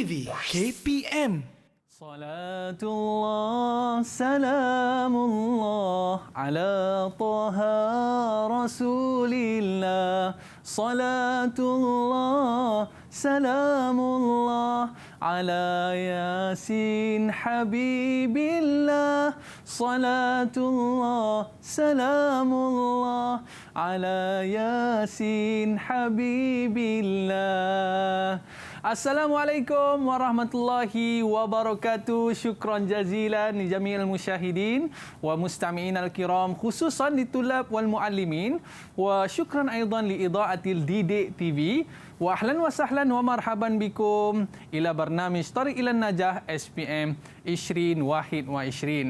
TV KPM. Salatullah, salamullah ala Taha Rasulillah. Salatullah, salamullah ala Yasin Habibillah. Salatullah, salamullah ala Yasin Habibillah. Assalamualaikum warahmatullahi wabarakatuh. Syukran jazilan li jami'il musyahidin wa mustami'in al-kiram, khususan li tulab wal muallimin, wa syukran aidan li ida'atil Didik TV. Wa ahlan wa sahlan wa marhaban bikum ila barnamij Tariq ila Najah SPM 2021.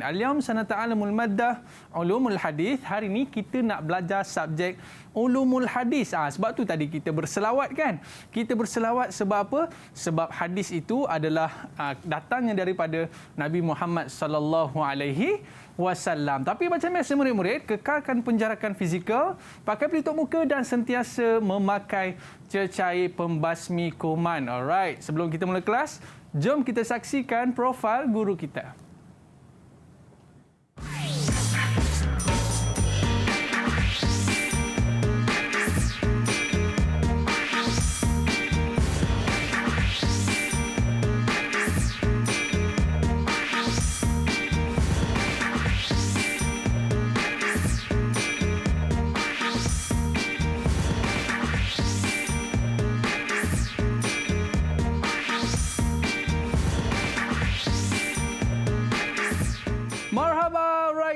Al-yawm sanata'alamul maddah ulumul hadis. Hari ini kita nak belajar subjek ulumul hadis. Sebab tu tadi kita berselawat kan. Kita berselawat sebab apa? Sebab hadis itu adalah datangnya daripada Nabi Muhammad sallallahu alaihi wasallam. Tapi macam biasa murid-murid, kekalkan penjarakan fizikal, pakai pelitup muka dan sentiasa memakai cecair pembasmi kuman. Alright, sebelum kita mula kelas, jom kita saksikan profil guru kita.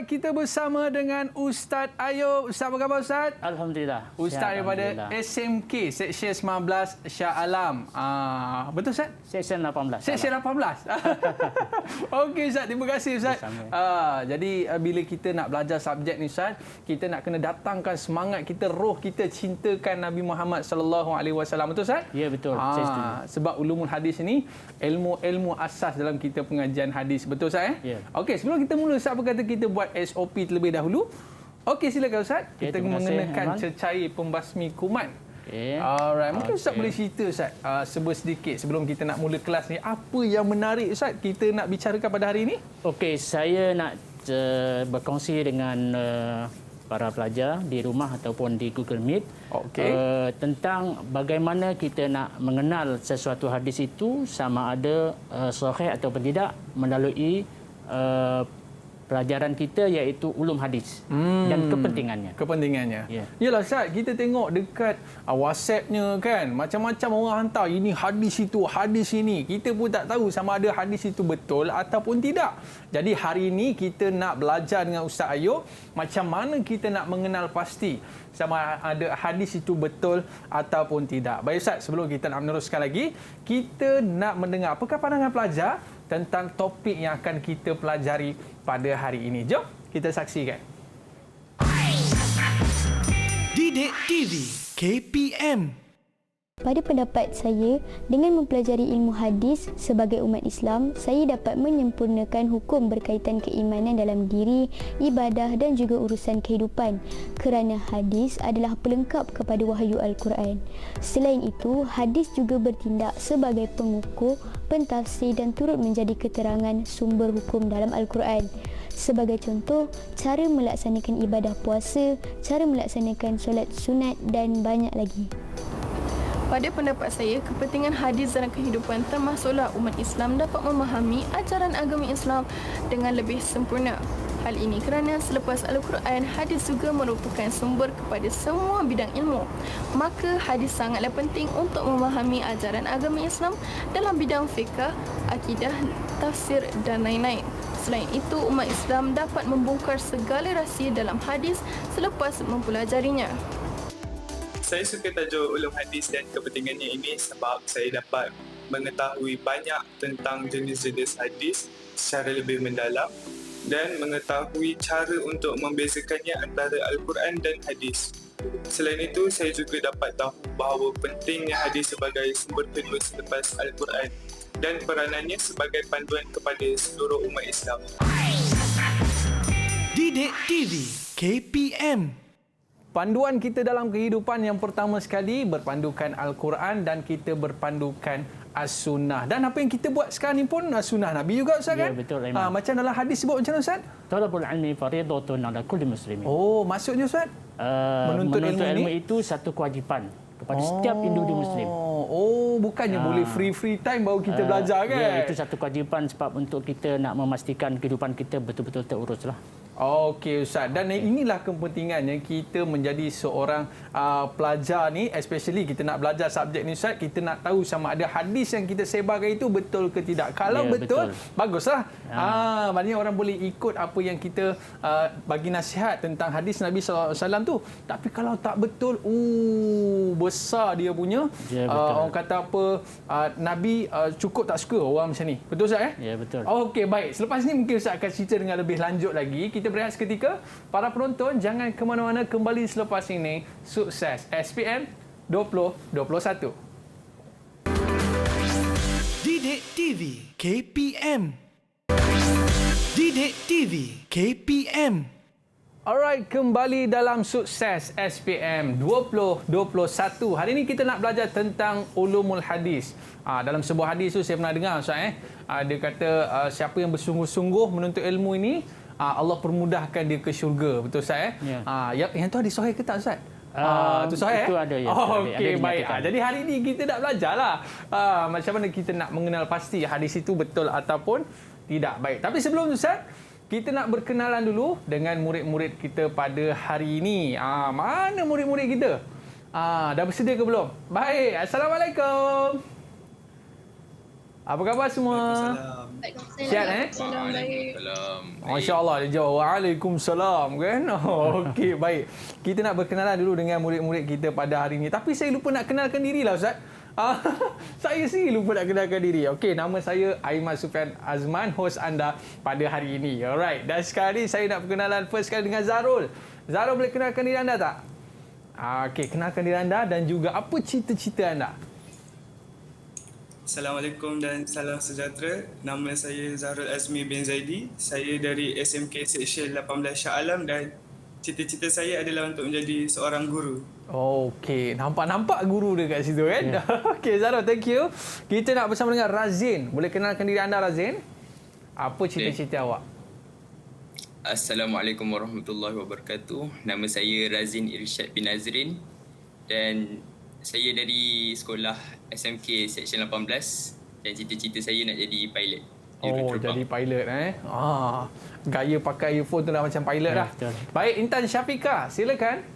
Kita bersama dengan Ustaz Ayub. Ustaz, apa khabar Ustaz? Alhamdulillah. Ustaz daripada SMK, Seksyen 19 Shah Alam. Betul Ustaz? Seksyen 18. Seksyen 18. Okey Ustaz, terima kasih Ustaz. Jadi bila kita nak belajar subjek ni Ustaz, kita nak kena datangkan semangat kita, roh kita cintakan Nabi Muhammad sallallahu alaihi wasallam. Betul Ustaz? Ya, betul. Saya setuju. Sebab ulumul hadis ini ilmu-ilmu asas dalam kita pengajian hadis. Betul Ustaz Ya. Okey, sebelum kita mula Ustaz, apa kata kita buat SOP terlebih dahulu. Okey, silakan Ustaz. Kita mengenakan cecair pembasmi kuman. Okay. Alright, mungkin Ustaz boleh cerita Ustaz sedikit sebelum kita nak mula kelas ni, apa yang menarik Ustaz kita nak bicarakan pada hari ini? Okey, saya nak berkongsi dengan para pelajar di rumah ataupun di Google Meet tentang bagaimana kita nak mengenal sesuatu hadis itu sama ada sahih ataupun tidak melalui pelajaran kita, iaitu ulum hadis dan kepentingannya. Ya. Yalah Ustaz, kita tengok dekat WhatsApp-nya kan, macam-macam orang hantar ini hadis itu, hadis ini. Kita pun tak tahu sama ada hadis itu betul ataupun tidak. Jadi hari ini kita nak belajar dengan Ustaz Ayub macam mana kita nak mengenal pasti sama ada hadis itu betul ataupun tidak. Baik Ustaz, sebelum kita nak meneruskan lagi, kita nak mendengar apakah pandangan pelajar tentang topik yang akan kita pelajari pada hari ini. Jom kita saksikan. Didik TV KPM. Pada pendapat saya, dengan mempelajari ilmu hadis sebagai umat Islam, saya dapat menyempurnakan hukum berkaitan keimanan dalam diri, ibadah dan juga urusan kehidupan, kerana hadis adalah pelengkap kepada wahyu Al-Quran. Selain itu, hadis juga bertindak sebagai pengukur, pentafsir dan turut menjadi keterangan sumber hukum dalam Al-Quran. Sebagai contoh, cara melaksanakan ibadah puasa, cara melaksanakan solat sunat dan banyak lagi. Pada pendapat saya, kepentingan hadis dalam kehidupan termasuklah umat Islam dapat memahami ajaran agama Islam dengan lebih sempurna. Hal ini kerana selepas Al-Quran, hadis juga merupakan sumber kepada semua bidang ilmu. Maka hadis sangatlah penting untuk memahami ajaran agama Islam dalam bidang fiqh, akidah, tafsir dan lain-lain. Selain itu, umat Islam dapat membongkar segala rahsia dalam hadis selepas mempelajarinya. Saya suka tajuk ulum hadis dan kepentingannya ini sebab saya dapat mengetahui banyak tentang jenis-jenis hadis secara lebih mendalam dan mengetahui cara untuk membezakannya antara Al-Quran dan hadis. Selain itu, saya juga dapat tahu bahawa pentingnya hadis sebagai sumber kedua selepas Al-Quran dan peranannya sebagai panduan kepada seluruh umat Islam. Didik TV KPM. panduan kita dalam kehidupan yang pertama sekali berpandukan Al-Quran dan kita berpandukan As-Sunnah. Dan apa yang kita buat sekarang ni pun Sunnah Nabi juga, Ustaz, Ya, kan? betul, Aiman. Macam dalam hadis sebut macam mana, Ustaz? Talabul ilmi fardhatun 'ala kulli muslimin. Oh, maksudnya, Ustaz? Menuntut ilmu ilmu ini? itu satu kewajipan kepada setiap individu muslim. Oh, bukannya boleh free time baru kita belajar, kan? Ya, itu satu kewajipan sebab untuk kita nak memastikan kehidupan kita betul-betul teruruslah. Okey, Ustaz. Dan inilah kepentingannya kita menjadi seorang pelajar ni, especially kita nak belajar subjek ni, Ustaz, kita nak tahu sama ada hadis yang kita sebarkan itu betul ke tidak. Kalau Ya, betul, betul. baguslah. Maknanya orang boleh ikut apa yang kita bagi nasihat tentang hadis Nabi SAW tu. Tapi kalau tak betul, besar dia punya. Ya, betul. Orang kata apa, Nabi cukup tak suka orang macam ni. Betul, Ustaz? Ya, betul. Okey, baik. Selepas ni mungkin Ustaz akan cerita dengan lebih lanjut lagi. Kita berehat seketika. Para penonton, jangan ke mana-mana, kembali selepas ini. Sukses SPM 2021. Didik TV KPM. Didik TV KPM. Alright, kembali dalam Sukses SPM 2021. Hari ini kita nak belajar tentang ulumul hadis. Dalam sebuah hadis tu saya pernah dengar, Ustaz, dia kata siapa yang bersungguh-sungguh menuntut ilmu ini, Allah permudahkan dia ke syurga. Betul, Ustaz? Ya. Yang tu hadis sahih ke tak, Ustaz? Itu sahih? Itu ada, ya. Okey, Ada baik. dinyatakan. Jadi hari ini kita nak belajarlah macam mana kita nak mengenal pasti hadis itu betul ataupun tidak. Baik. Tapi sebelum tu, Ustaz, kita nak berkenalan dulu dengan murid-murid kita pada hari ini. Mana murid-murid kita? Dah bersedia ke belum? Baik. Assalamualaikum. Apa khabar semua? Sihat, Masya Allah, dia jawab Waalaikumsalam, kan? Okey, baik. Kita nak berkenalan dulu dengan murid-murid kita pada hari ini. Tapi saya lupa nak kenalkan diri lah, Ustaz. Saya sendiri lupa nak kenalkan diri. Okey, nama saya Aiman Sufian Azman, host anda pada hari ini. Alright. Dan sekarang ni saya nak berkenalan first kali dengan Zarul. Zarul, boleh kenalkan diri anda tak? Okey, kenalkan diri anda dan juga apa cita-cita anda? Assalamualaikum dan salam sejahtera. Nama saya Zahrul Azmi bin Zaidi. Saya dari SMK Seksyen 18 Shah Alam dan cita-cita saya adalah untuk menjadi seorang guru. Okey, nampak guru dia kat situ, kan? Yeah. Okey, Zarul, thank you. Kita nak bersama dengan Razin. Boleh kenalkan diri anda, Razin? Apa cita-cita awak? Assalamualaikum warahmatullahi wabarakatuh. Nama saya Razin Irsyad bin Nazrin dan saya dari sekolah SMK Seksyen 18 dan cita-cita saya nak jadi pilot. Jadi pilot, gaya pakai earphone tu dah macam pilot dah. Betul. Baik, Intan Syafiqah, silakan.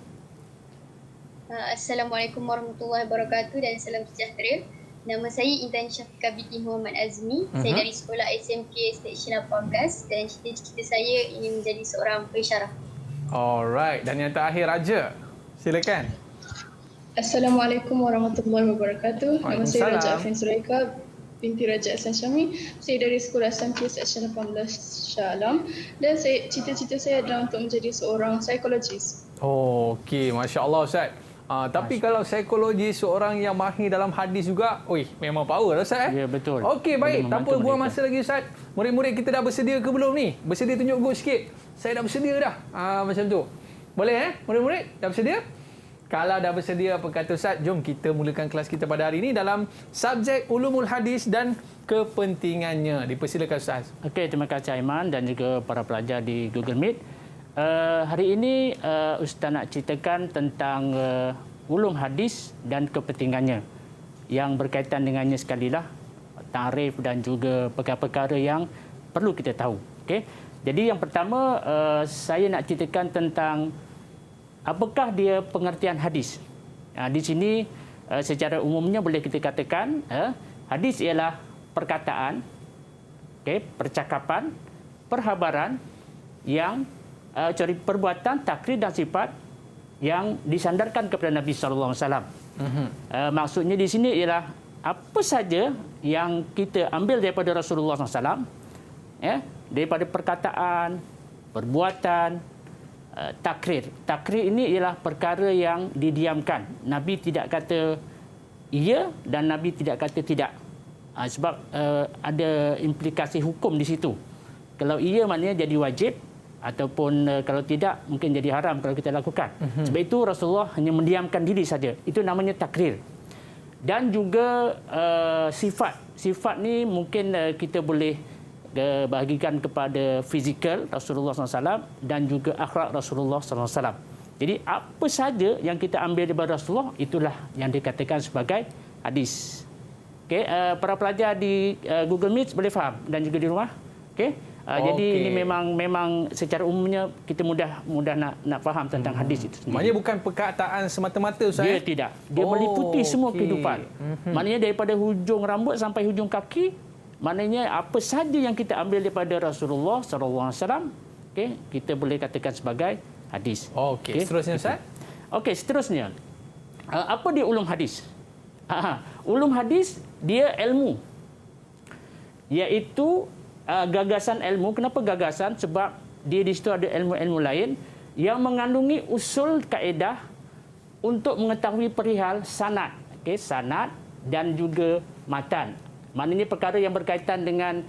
Assalamualaikum warahmatullahi wabarakatuh dan salam sejahtera. Nama saya Intan Syafiqah binti Muhammad Azmi. Saya dari sekolah SMK Seksyen 18 dan cita-cita saya ingin menjadi seorang pensyarah. Alright, dan yang terakhir Raja. Silakan. Assalamualaikum warahmatullahi wabarakatuh. Nama saya Waalaikumsalam. Raja Afin Suraika binti Raja Ahsan Syami. Saya dari sekolah SMK Seksyen 18 Shah Alam dan cita-cita saya adalah untuk menjadi seorang psikologis. Okey, Masya Allah, Ustaz. Tapi kalau psikologi seorang yang mahir dalam hadis juga, memang power, Ustaz. Ya, betul. Okey, baik. Boleh Tanpa membantu buang mereka. masa lagi, Ustaz. Murid-murid kita dah bersedia ke belum ni? Bersedia tunjuk go sikit. Saya dah bersedia dah. Macam tu. Boleh, Murid-murid? Dah bersedia? Kalau dah bersedia, apa kata Ustaz, jom kita mulakan kelas kita pada hari ini dalam subjek ulumul hadis dan kepentingannya. Dipersilakan, Ustaz. Okey, terima kasih Aiman dan juga para pelajar di Google Meet. Hari ini Ustaz nak ceritakan tentang ulum hadis dan kepentingannya. Yang berkaitan dengannya sekali lah, tarif dan juga perkara-perkara yang perlu kita tahu. Okey. Jadi yang pertama, saya nak ceritakan tentang apakah dia pengertian hadis. Di sini secara umumnya boleh kita katakan hadis ialah perkataan, percakapan, perhabaran yang perbuatan, takrir dan sifat yang disandarkan kepada Nabi sallallahu alaihi wasallam. Maksudnya di sini ialah apa saja yang kita ambil daripada Rasulullah SAW, daripada perkataan, perbuatan, takrir. Takrir ini ialah perkara yang didiamkan. Nabi tidak kata iya dan Nabi tidak kata tidak. Sebab ada implikasi hukum di situ. Kalau iya maknanya jadi wajib, ataupun kalau tidak mungkin jadi haram kalau kita lakukan. Sebab itu Rasulullah hanya mendiamkan diri saja. Itu namanya takrir. Dan juga sifat ni mungkin kita boleh bahagikan kepada fizikal Rasulullah SAW dan juga akhlak Rasulullah SAW. Jadi apa saja yang kita ambil daripada Rasulullah itulah yang dikatakan sebagai hadis. Okey, para pelajar di Google Meet boleh faham dan juga di rumah. Okey. Jadi ini memang secara umumnya kita mudah nak faham tentang hadis itu sendiri. Maknanya bukan perkataan semata-mata Ustaz. Dia tidak. Dia meliputi semua kehidupan. Maknanya daripada hujung rambut sampai hujung kaki, maknanya apa saja yang kita ambil daripada Rasulullah SAW, okey, kita boleh katakan sebagai hadis. Okey, seterusnya Ustaz. Okey, seterusnya. Apa dia ulum hadis? Ulum hadis dia ilmu. Iaitu gagasan ilmu. Kenapa gagasan? Sebab dia di situ ada ilmu-ilmu lain yang mengandungi usul kaedah untuk mengetahui perihal sanad. Okey, sanad dan juga matan. Maknanya perkara yang berkaitan dengan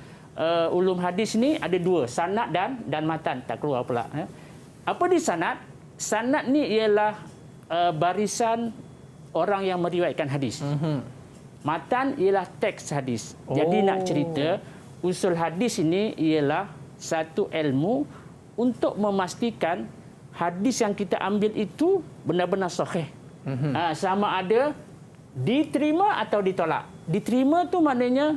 ulum hadis ni ada dua, sanad dan matan. Tak keluar pula. Apa di sanad? Sanad ni ialah barisan orang yang meriwayatkan hadis. Matan ialah teks hadis. Jadi nak cerita, usul hadis ini ialah satu ilmu untuk memastikan hadis yang kita ambil itu benar-benar sahih. Sama ada diterima atau ditolak. Diterima tu maknanya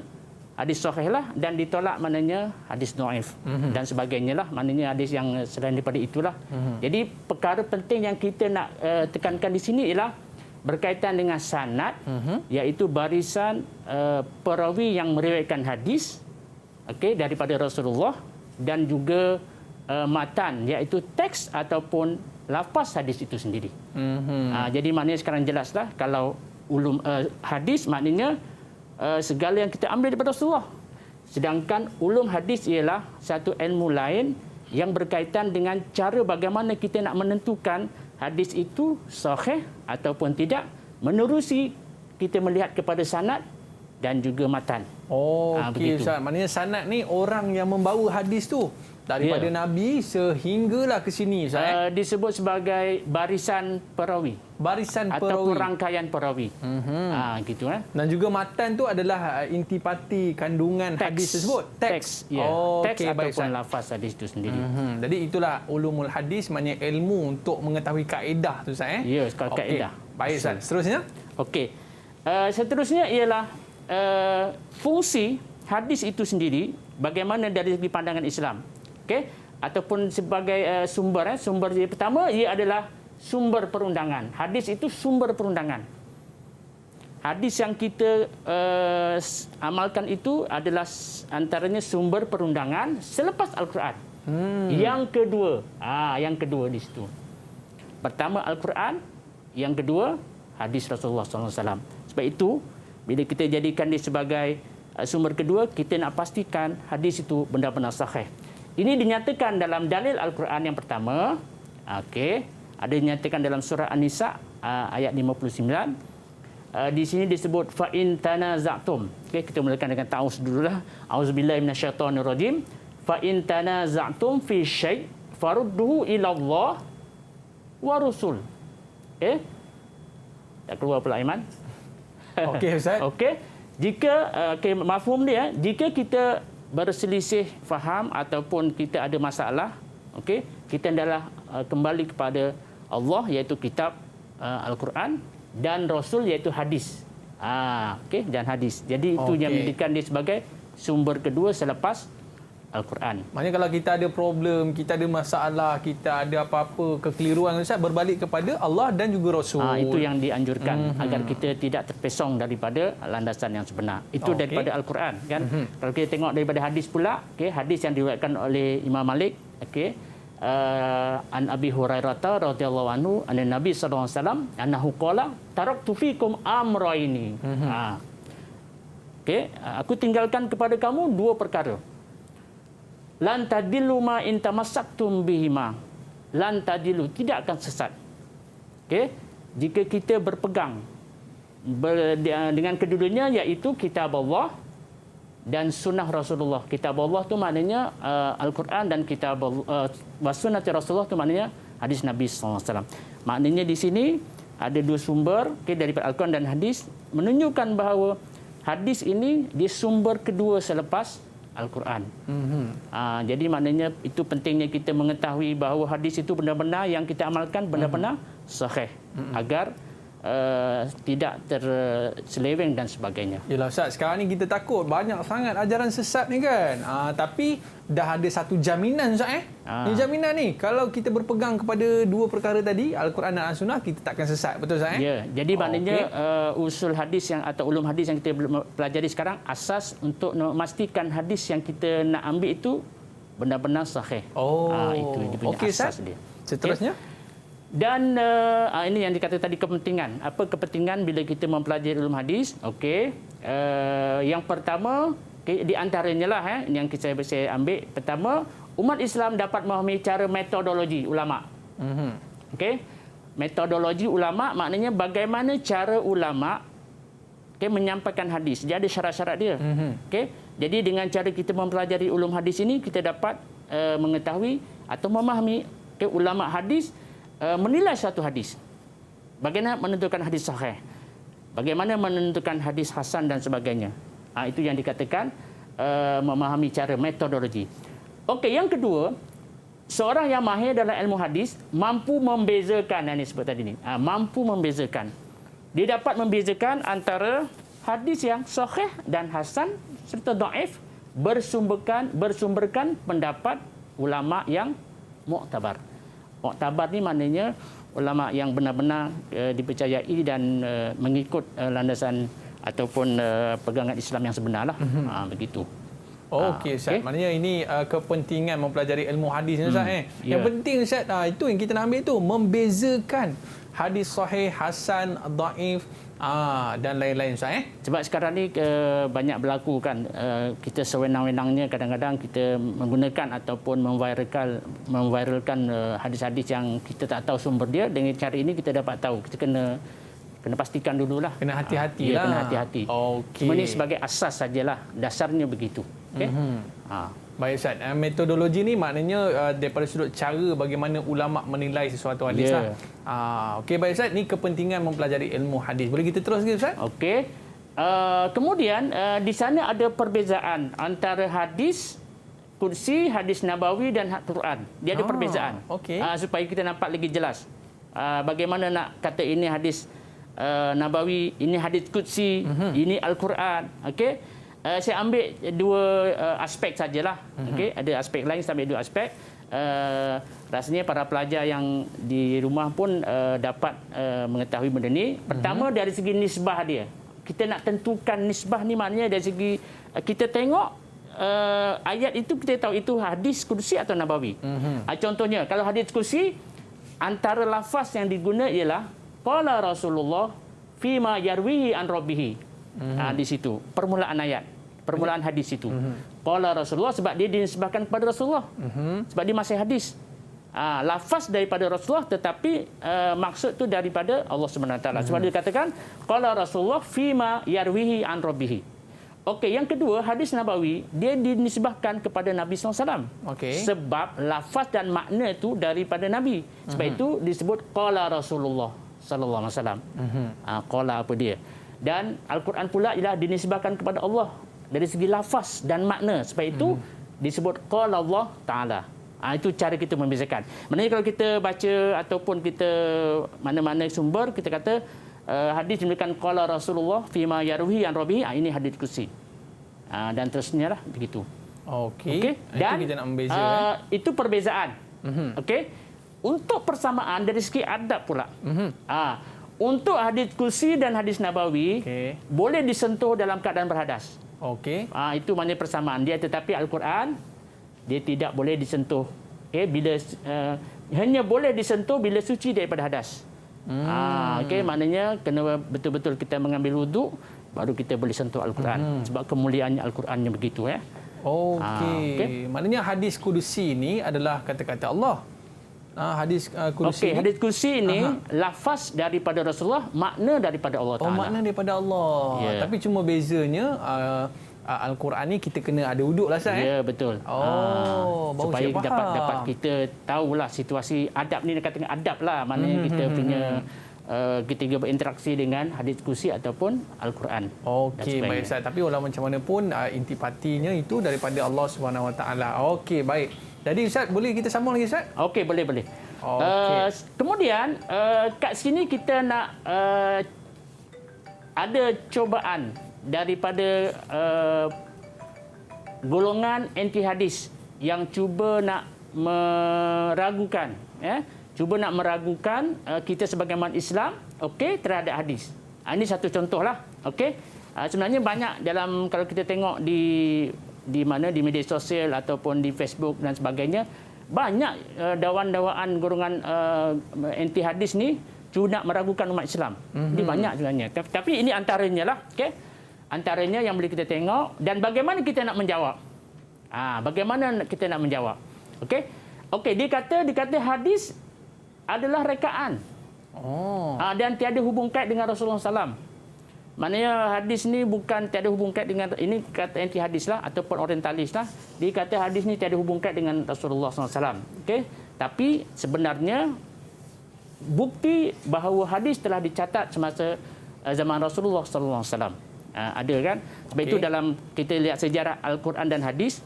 hadis sahih lah, dan ditolak maknanya hadis dhaif dan sebagainya lah, maknanya hadis yang selain daripada itulah. Jadi perkara penting yang kita nak tekankan di sini ialah berkaitan dengan sanad, iaitu barisan perawi yang meriwayatkan hadis, okey, daripada Rasulullah, dan juga matan, iaitu teks ataupun lafaz hadis itu sendiri. Jadi maknanya sekarang jelaslah, kalau ulum hadis maknanya segala yang kita ambil daripada Rasulullah. Sedangkan ulum hadis ialah satu ilmu lain yang berkaitan dengan cara bagaimana kita nak menentukan hadis itu sahih ataupun tidak, menerusi kita melihat kepada sanad dan juga matan. Okey Ustaz, maknanya sanad ni orang yang membawa hadis tu daripada Nabi sehinggalah ke sini Ustaz. Disebut sebagai barisan perawi. Barisan perawi ataupun rangkaian perawi. Gitu Dan juga matan tu adalah intipati kandungan hadis tersebut. Teks. Teks ataupun lafaz hadis itu sendiri. Jadi itulah ulumul hadis, maknanya ilmu untuk mengetahui kaedah tu Ustaz. Ya, kaedah. Baik Ustaz. Seterusnya? Okey. Seterusnya ialah fungsi hadis itu sendiri bagaimana dari segi pandangan Islam. Okey, ataupun sebagai sumber. Sumber yang pertama ia adalah sumber perundangan. Hadis itu sumber perundangan. Hadis yang kita amalkan itu adalah antaranya sumber perundangan selepas Al-Quran. Yang kedua di situ. Pertama Al-Quran, yang kedua hadis Rasulullah SAW. Sebab itu bila kita jadikan dia sebagai sumber kedua, kita nak pastikan hadis itu benar-benar sahih. Ini dinyatakan dalam dalil Al-Quran yang pertama. Okey, ada dinyatakan dalam surah An-Nisa ayat 59. Di sini disebut fa in tanaza'tum. Okey, kita mulakan dengan ta'awuz dululah. Auzubillahi minasyaitonirrajim. Fa in tanaza'tum fi syai' farudduhu ila Allah wa rasul. Tak keluar pula Aiman. Okey Ustaz. Okey. Jika mafhum dia, jika kita berselisih faham ataupun kita ada masalah, okey, kita hendaklah kembali kepada Allah, iaitu kitab Al-Quran, dan Rasul, iaitu hadis. Okey, dan hadis. Jadi itu yang menjadikan dia sebagai sumber kedua selepas Al-Quran. Maknanya kalau kita ada problem, kita ada masalah, kita ada apa-apa kekeliruan Ustaz, berbalik kepada Allah dan juga Rasul. Itu yang dianjurkan agar kita tidak terpesong daripada landasan yang sebenar. Itu daripada Al-Quran kan. Kalau kita tengok daripada hadis pula, hadis yang diriwayatkan oleh Imam Malik, an Abi Hurairah radhiyallahu anhu anna Nabi sallallahu alaihi wasallam annahu qala taraktu fikum amrayni. Aku tinggalkan kepada kamu dua perkara. Lan tadillu ma in tamassaktum bihima. Lan tadillu, tidak akan sesat. Jika kita berpegang dengan kedudukannya, iaitu kitab Allah dan sunnah Rasulullah. Kitab Allah tu maknanya Al-Quran, dan kitab sunnah Rasulullah tu maknanya hadis Nabi SAW. Maknanya di sini ada dua sumber daripada Al-Quran dan hadis, menunjukkan bahawa hadis ini dia sumber kedua selepas Al-Quran. Jadi maknanya itu pentingnya kita mengetahui bahawa hadis itu benar-benar yang kita amalkan benar-benar sahih, agar tidak terseleweng dan sebagainya. Yelah Ustaz, sekarang ni kita takut banyak sangat ajaran sesat ni kan. Tapi dah ada satu jaminan Ustaz Ni jaminan ni, kalau kita berpegang kepada dua perkara tadi, Al-Quran dan As-Sunnah, kita takkan sesat. Betul Ustaz Ya, jadi maknanya usul hadis atau ulum hadis yang kita pelajari sekarang, asas untuk memastikan hadis yang kita nak ambil itu benar-benar sahih. Itu dia punya asas dia. Seterusnya? Dan ini yang dikata tadi kepentingan. Apa kepentingan bila kita mempelajari ulum hadis? Yang pertama, di antaranya lah yang saya ambil. Pertama, umat Islam dapat memahami cara metodologi ulama. Metodologi ulama maknanya bagaimana cara ulama menyampaikan hadis. Dia ada syarat-syarat dia. Jadi dengan cara kita mempelajari ulum hadis ini, kita dapat mengetahui atau memahami ulama hadis menilai suatu hadis. Bagaimana menentukan hadis sahih, bagaimana menentukan hadis hasan dan sebagainya. Itu yang dikatakan memahami cara metodologi. Yang kedua, seorang yang mahir dalam ilmu hadis mampu membezakan, yang disebut tadi ni, mampu membezakan. Dia dapat membezakan antara hadis yang sahih dan hasan serta dhaif, bersumberkan pendapat ulama yang muktabar. Muktabar ni maknanya ulama yang benar-benar dipercayai dan mengikut landasan ataupun pegangan Islam yang sebenar lah. Begitu. Okey Ustaz. Maknanya ini kepentingan mempelajari ilmu hadis ni Ustaz. Yang penting Ustaz, itu yang kita nak ambil tu, membezakan hadis sahih, hasan, dhaif dan lain-lain Ustaz. Sebab sekarang ni banyak berlaku kan, kita sewenang-wenangnya kadang-kadang kita menggunakan ataupun memviralkan hadis-hadis yang kita tak tahu sumber dia. Dengan cara ini kita dapat tahu. Kita kena pastikan dululah. Kena hati-hati lah. Kena hati-hati. Cuma ni sebagai asas sajalah. Dasarnya begitu. Baik Ustaz, metodologi ni maknanya daripada sudut cara bagaimana ulama menilai sesuatu hadis lah. Okey baik Ustaz, ni kepentingan mempelajari ilmu hadis. Boleh kita terus lagi Ustaz? Okey. Kemudian di sana ada perbezaan antara hadis kursi, hadis nabawi dan Quran. Dia ada perbezaan. Supaya kita nampak lagi jelas. Bagaimana nak kata ini hadis nabawi, ini hadis kursi, ini Al-Quran. Okey. Saya ambil dua aspek sajalah. Ada aspek lain, saya ambil dua aspek. Rasanya para pelajar yang di rumah pun dapat mengetahui benda ni. Pertama, dari segi nisbah dia. Kita nak tentukan nisbah ni maknanya dari segi kita tengok ayat itu, kita tahu itu hadis kursi atau nabawi. Contohnya, kalau hadis kursi, antara lafaz yang diguna ialah qala Rasulullah fima yarwihi an rabbihi. Di situ permulaan ayat, permulaan hadis itu. Qala Rasulullah, sebab dia dinisbahkan kepada Rasulullah. Sebab dia masih hadis. Lafaz daripada Rasulullah, tetapi maksud tu daripada Allah SWT. Sebab dia katakan qala Rasulullah fima yarwihi an rabbihi. Yang kedua, hadis nabawi dia dinisbahkan kepada Nabi SAW. Sebab lafaz dan makna itu daripada Nabi. Sebab itu disebut qala Rasulullah sallallahu alaihi wasallam. Qala apa dia? Dan Al-Quran pula ialah dinisbahkan kepada Allah dari segi lafaz dan makna. Sebab itu disebut qala Allah Ta'ala. Itu cara kita membezakan. Maknanya kalau kita baca ataupun kita mana-mana sumber, kita kata hadis diberikan qala Rasulullah fima yarwihi an rabbihi, ini hadis kursi. Dan terusnya lah begitu. Okey. Dan itu kita nak membeza, itu perbezaan. Untuk persamaan dari segi adab pula. Untuk hadis kursi dan hadis nabawi boleh disentuh dalam keadaan berhadas. Itu maknanya persamaan dia, tetapi Al-Quran dia tidak boleh disentuh. Bila hanya boleh disentuh bila suci daripada hadas. Maknanya kena betul-betul kita mengambil wuduk baru kita boleh sentuh Al-Quran. Sebab kemuliaannya Al-Qurannya begitu ya. Maknanya hadis kursi ini adalah kata-kata Allah. Hadis kursi. Hadis kursi ini lafaz daripada Rasulullah, makna daripada Allah Taala. Makna daripada Allah. Tapi cuma bezanya Al-Quran ni kita kena ada wuduk lah Ustaz. Ya, betul. Baru supaya saya faham. dapat kita tahulah situasi adab ni, katakan adab lah, maknanya kita punya ketika berinteraksi dengan hadis kursi ataupun Al-Quran. Okey, baik Ustaz. Tapi walau macam mana pun intipatinya itu daripada Allah Subhanahu Wa Taala. Okey, baik. Jadi Ustaz, boleh kita sambung lagi Ustaz? Okey, boleh. Okey. Kemudian kat sini kita nak ada cubaan daripada golongan anti hadis yang cuba nak meragukan, cuba nak meragukan kita sebagai umat Islam, okey, terhadap hadis. Ini satu contohlah, okey. Sebenarnya banyak dalam, kalau kita tengok di media sosial ataupun di Facebook dan sebagainya, banyak dakwaan-dakwaan golongan anti hadis ni cuba nak meragukan umat Islam. Ini banyak sebenarnya. Tapi ini antaranya lah, okey. Antaranya yang boleh kita tengok, dan bagaimana kita nak menjawab. Bagaimana kita nak menjawab. Okey, dikata hadis adalah rekaan. Dan tiada hubung kait dengan Rasulullah SAW. Maknanya hadis ni bukan tiada hubung kait dengan, ini kata anti hadis lah ataupun orientalis lah. Dia kata hadis ni tiada hubung kait dengan Rasulullah SAW. Okey, tapi sebenarnya bukti bahawa hadis telah dicatat semasa zaman Rasulullah SAW. Ada kan? Sebab itu dalam kita lihat sejarah Al-Quran dan hadis,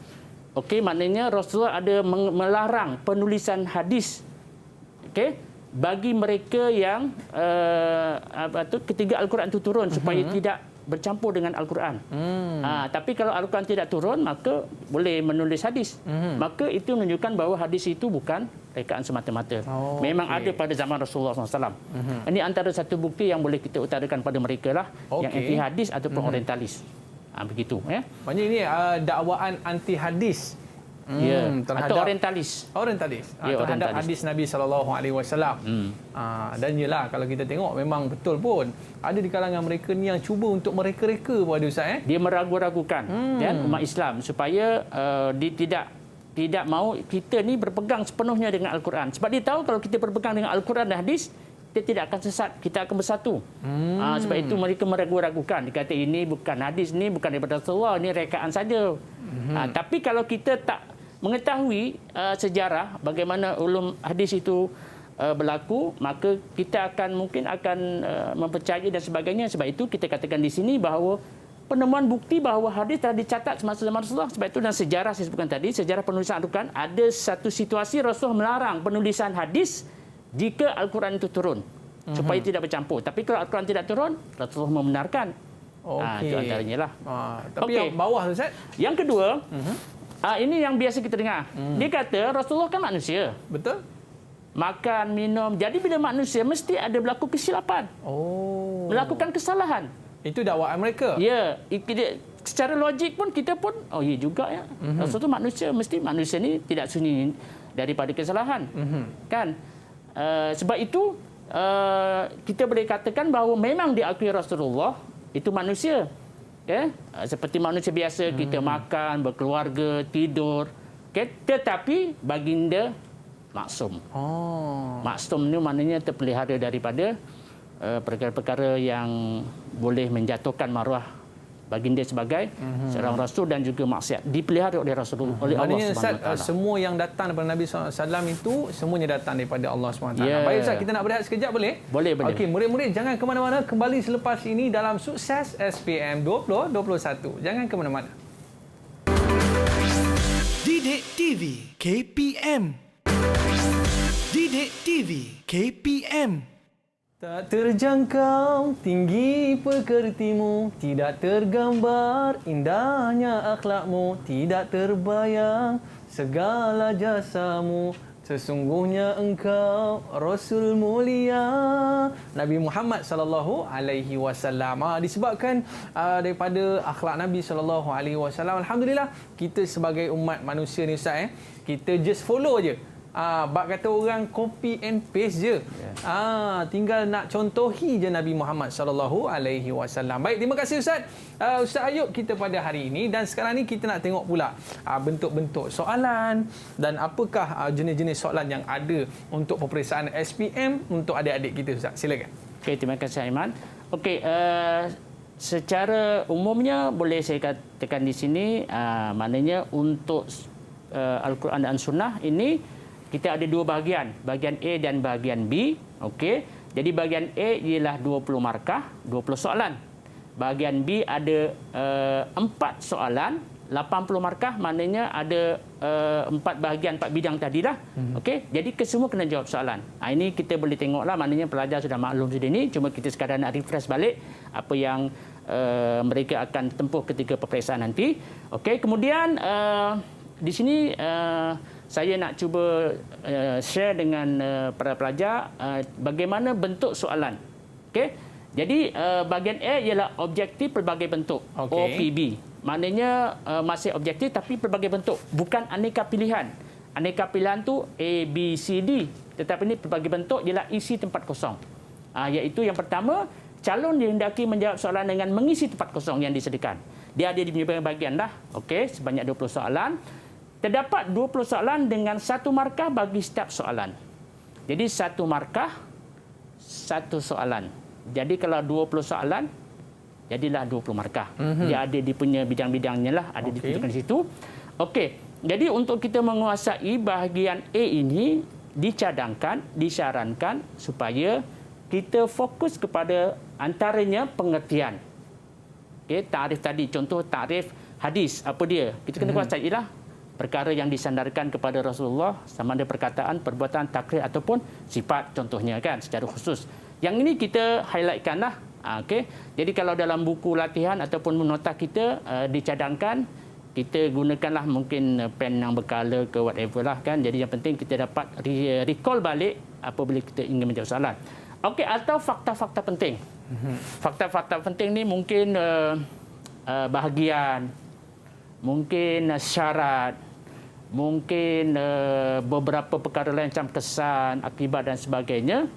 okey, maknanya Rasulullah ada melarang penulisan hadis. Okey, bagi mereka yang ketika Al-Quran itu turun supaya tidak bercampur dengan Al-Quran. Tapi kalau Al-Quran tidak turun, maka boleh menulis hadis. Maka itu menunjukkan bahawa hadis itu bukan rekaan semata-mata. Memang ada pada zaman Rasulullah SAW. Ini antara satu bukti yang boleh kita utarakan pada mereka lah, yang anti hadis ataupun orientalis. Begitu. Maksudnya ini dakwaan anti hadis. Atau orientalis. Terhadap hadis Nabi SAW. Dan yelah, kalau kita tengok memang betul pun ada di kalangan mereka ni yang cuba untuk mereka-reka pun ada Ustaz. Dia meragu-ragukan umat Islam supaya dia tidak mahu kita ni berpegang sepenuhnya dengan Al-Quran. Sebab dia tahu kalau kita berpegang dengan Al-Quran dan hadis, kita tidak akan sesat, kita akan bersatu. Sebab itu mereka meragu-ragukan. Dia kata ini bukan hadis, ni bukan daripada Rasulullah, ini rekaan saja. Tapi kalau kita tak mengetahui sejarah bagaimana ulum hadis itu berlaku, maka kita mungkin akan mempercayai dan sebagainya. Sebab itu kita katakan di sini bahawa penemuan bukti bahawa hadis telah dicatat semasa zaman Rasulullah. Sebab itu dalam sejarah saya sebutkan tadi, sejarah penulisan Al-Quran, ada satu situasi Rasulullah melarang penulisan hadis jika Al-Quran itu turun supaya tidak bercampur. Tapi kalau Al-Quran tidak turun, Rasulullah membenarkan. Itu antaranya lah. Tapi yang bawah tu Ustaz? Yang kedua, ini yang biasa kita dengar. Dia kata Rasulullah kan manusia. Betul. Makan, minum. Jadi bila manusia mesti ada berlaku kesilapan. Melakukan kesalahan. Itu dakwaan mereka? Ya. Secara logik pun kita pun, ya juga ya. Rasulullah manusia, mesti manusia ni tidak sunyi daripada kesalahan. Kan? Sebab itu kita boleh katakan bahawa memang diakui Rasulullah itu manusia. Seperti manusia biasa, kita makan, berkeluarga, tidur. Tetapi baginda maksum. Maksum ni maknanya terpelihara daripada perkara-perkara yang boleh menjatuhkan maruah baginda sebagai seorang rasul dan juga maksiat. Dipelihara oleh Rasulullah, oleh Allah Subhanahu Wa Taala. Semua yang datang daripada Nabi SAW itu semuanya datang daripada Allah SWT. Baik Ustaz, kita nak berehat sekejap boleh? Boleh. Okey, murid-murid jangan ke mana-mana, kembali selepas ini dalam Sukses SPM 2021. Jangan ke mana-mana. Didik TV KPM. Didik TV KPM. Tak terjangkau tinggi pekertimu, tidak tergambar indahnya akhlakmu, tidak terbayang segala jasamu. Sesungguhnya engkau Rasul mulia Nabi Muhammad sallallahu alaihi wasallam. Disebabkan daripada akhlak Nabi sallallahu alaihi wasallam, alhamdulillah kita sebagai umat manusia ni Ustaz, kita just follow je. Bak kata orang copy and paste je. Tinggal nak contohi je Nabi Muhammad sallallahu alaihi wasallam. Baik, terima kasih Ustaz. Ustaz Ayub kita pada hari ini, dan sekarang ni kita nak tengok pula bentuk-bentuk soalan dan apakah jenis-jenis soalan yang ada untuk peperiksaan SPM untuk adik-adik kita Ustaz. Silakan. Okey, terima kasih Aiman. Okey, secara umumnya boleh saya katakan di sini, maknanya untuk Al-Quran dan Sunnah ini kita ada dua bahagian, bahagian A dan bahagian B. Okey. Jadi bahagian A ialah 20 markah, 20 soalan. Bahagian B ada 4 soalan, 80 markah, maknanya ada 4 bahagian, 4 bidang tadilah. Okey. Jadi kesemua kena jawab soalan. Ini kita boleh tengoklah, maknanya pelajar sudah maklum sudah ini, cuma kita sekadar nak refresh balik apa yang mereka akan tempuh ketika peperiksaan nanti. Okey, kemudian di sini saya nak cuba share dengan para pelajar bagaimana bentuk soalan. Okey. Jadi bahagian A ialah objektif pelbagai bentuk, OPB. Maknanya masih objektif tapi pelbagai bentuk, bukan aneka pilihan. Aneka pilihan tu A, B, C, D. Tetapi ini pelbagai bentuk ialah isi tempat kosong. Iaitu yang pertama, calon dihendaki menjawab soalan dengan mengisi tempat kosong yang disediakan. Dia ada di bahagian dah. Okey, sebanyak 20 soalan. Terdapat 20 soalan dengan 1 markah bagi setiap soalan. Jadi 1 markah, 1 soalan. Jadi kalau 20 soalan, jadilah 20 markah. Dia ada di punya bidang-bidangnya lah, ada ditunjukkan di situ. Okey, jadi untuk kita menguasai bahagian A ini, dicadangkan, disarankan supaya kita fokus kepada antaranya pengertian. Okey, takrif tadi, contoh takrif hadis, apa dia? Kita kena kuasai lah. Perkara yang disandarkan kepada Rasulullah, sama ada perkataan, perbuatan, takrir ataupun sifat contohnya kan secara khusus. Yang ini kita highlightkanlah. Okey. Jadi kalau dalam buku latihan ataupun nota kita dicadangkan, kita gunakanlah mungkin pen yang berkala ke whatever lah kan. Jadi yang penting kita dapat recall balik apabila kita ingin menjawab soalan. Okey, atau fakta-fakta penting. Fakta-fakta penting ni mungkin bahagian, mungkin syarat, mungkin beberapa perkara lain macam kesan, akibat dan sebagainya,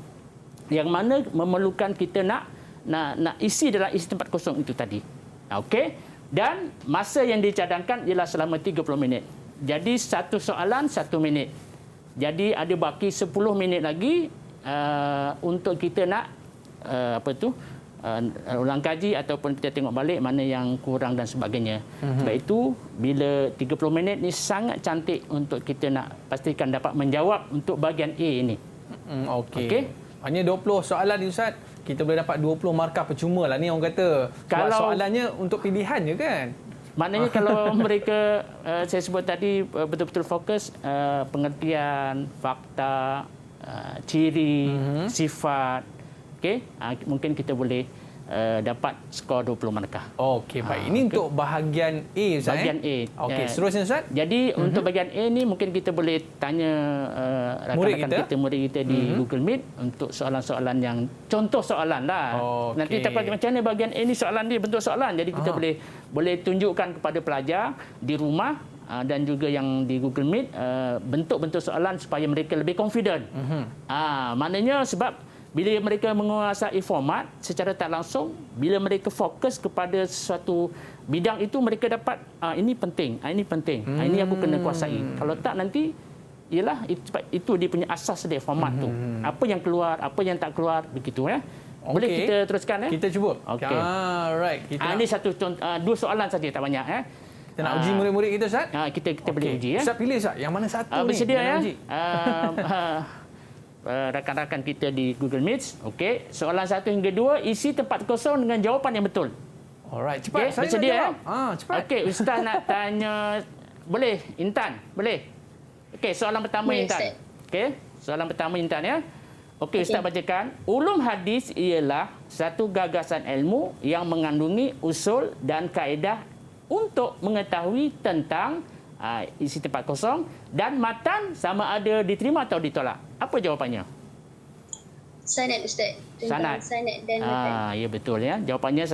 yang mana memerlukan kita nak isi dalam isi tempat kosong itu tadi. Okey, dan masa yang dicadangkan ialah selama 30 minit. Jadi satu soalan 1 minit. Jadi ada baki 10 minit lagi untuk kita nak ulang kaji ataupun kita tengok balik mana yang kurang dan sebagainya. Sebab itu bila 30 minit ni sangat cantik untuk kita nak pastikan dapat menjawab untuk bahagian A ini. Okey. Hanya 20 soalan ni Ustaz, kita boleh dapat 20 markah percuma lah ni orang kata. Kalau soalannya untuk pilihan je kan. Maknanya kalau mereka saya sebut tadi betul-betul fokus pengertian, fakta, ciri, sifat. Okey, mungkin kita boleh dapat skor 20 markah. Okey, baik. Ini untuk bahagian A Ustaz. Bahagian A. Okey, seterusnya Ustaz. Jadi untuk bahagian A ni mungkin kita boleh tanya rakan-rakan kita, murid kita di Google Meet untuk soalan-soalan yang contoh soalan lah. Nanti tak macam mana bahagian A ni soalan dia bentuk soalan. Jadi kita boleh tunjukkan kepada pelajar di rumah dan juga yang di Google Meet bentuk-bentuk soalan supaya mereka lebih confident. Maknanya sebab bila mereka menguasai format secara tak langsung, bila mereka fokus kepada sesuatu bidang itu, mereka dapat ini penting, ini penting, ini aku kena kuasai. Kalau tak nanti, ialah itu dia punya asas dia format tu. Apa yang keluar, apa yang tak keluar, begitu ya. Boleh kita teruskan ya? Kita cuba. Okey. Alright. Ini satu contoh, 2 soalan saja tak banyak ya. Kita nak uji murid-murid kita Ustaz? Kita boleh uji ya. Ustaz pilih Ustaz, yang mana satu ni? Bersedia ya. Rakan-rakan kita di Google Meet. Okey, soalan 1 hingga 2 isi tempat kosong dengan jawapan yang betul. Alright, cepat. Okay, Saya bersedia nak jawab. Cepat. Okey, Ustaz nak tanya, boleh Intan? Boleh. Okey, soalan pertama Boleh, Intan. Ustaz. Okey, soalan pertama Intan ya. Okey, Ustaz bacakan. Ulum hadis ialah satu gagasan ilmu yang mengandungi usul dan kaedah untuk mengetahui tentang isi tempat kosong dan matan sama ada diterima atau ditolak. Apa jawapannya? Sanad Ustaz. Sanad. Sanad dan matan. Ya betul ya. Jawapannya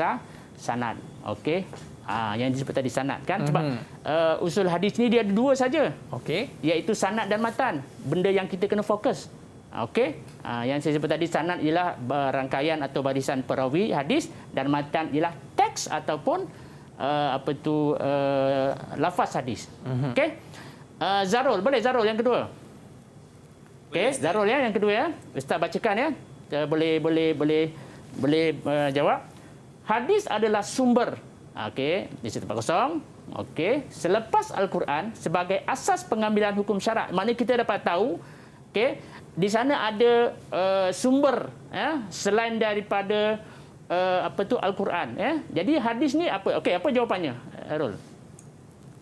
sanad. Okey. Yang disebut tadi sanad kan, sebab usul hadis ni dia ada 2 saja. Okey. Iaitu sanad dan matan. Benda yang kita kena fokus. Okey. Yang saya sebut tadi sanad ialah rangkaian atau barisan perawi hadis dan matan ialah teks ataupun lafaz hadis. Okey. Zarul, boleh Zarul yang kedua? Okey, Zarul ya yang kedua ya. Ustaz bacakan ya. Boleh jawab. hadis adalah sumber. Okey, di situ tempat kosong. Okey, selepas Al-Quran sebagai asas pengambilan hukum syarak. Maknanya kita dapat tahu, okey, di sana ada sumber selain daripada Al-Quran, Jadi hadis ni apa? Okey, apa jawapannya, Rul?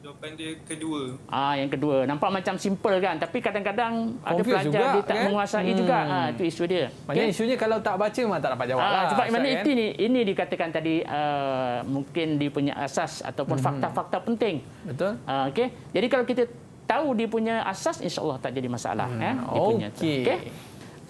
Jawapan dia kedua. Yang kedua. Nampak macam simple kan, tapi kadang-kadang ada Confuse pelajar juga, dia tak kan? menguasai juga. Itu isu dia. Maknanya isunya kalau tak baca memang tak dapat jawab lah. Sebab Ustaz, mana kan? ini dikatakan tadi mungkin dia punya asas ataupun fakta-fakta penting. Betul. Okey. Jadi kalau kita tahu dia punya asas, insya-Allah tak jadi masalah. Dia punya tu. Okey.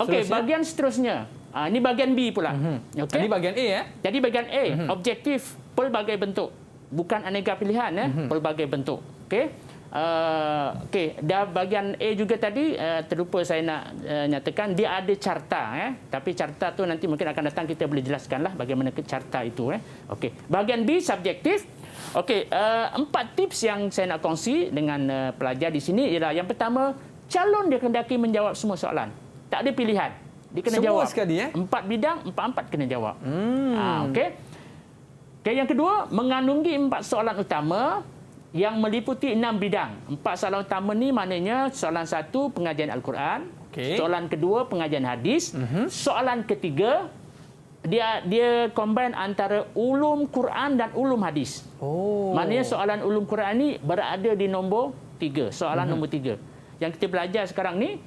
Okey, bagian seterusnya. Ini bagian B pula. Okey. Tadi bagian A Jadi bagian A, objektif pelbagai bentuk. Bukan aneka pilihan, pelbagai bentuk. Okey. Okey, dah bagian A juga tadi terlupa saya nak nyatakan dia ada carta, Tapi carta tu nanti mungkin akan datang kita boleh jelaskanlah bagaimana carta itu, Okey. Bahagian B subjektif. Okey, 4 tips yang saya nak kongsi dengan pelajar di sini ialah yang pertama, calon dikehendaki menjawab semua soalan. Tak ada pilihan. Dia kena semua jawab. sekali, 4 bidang, 4 kena jawab. Okey. Okay, yang kedua, mengandungi 4 soalan utama yang meliputi 6 bidang. 4 soalan utama ni maknanya soalan 1 pengajian Al-Quran, soalan kedua pengajian hadis, soalan ketiga dia combine antara ulum Quran dan ulum hadis. Maknanya soalan ulum Quran ni berada di nombor 3, soalan nombor 3. Yang kita belajar sekarang ni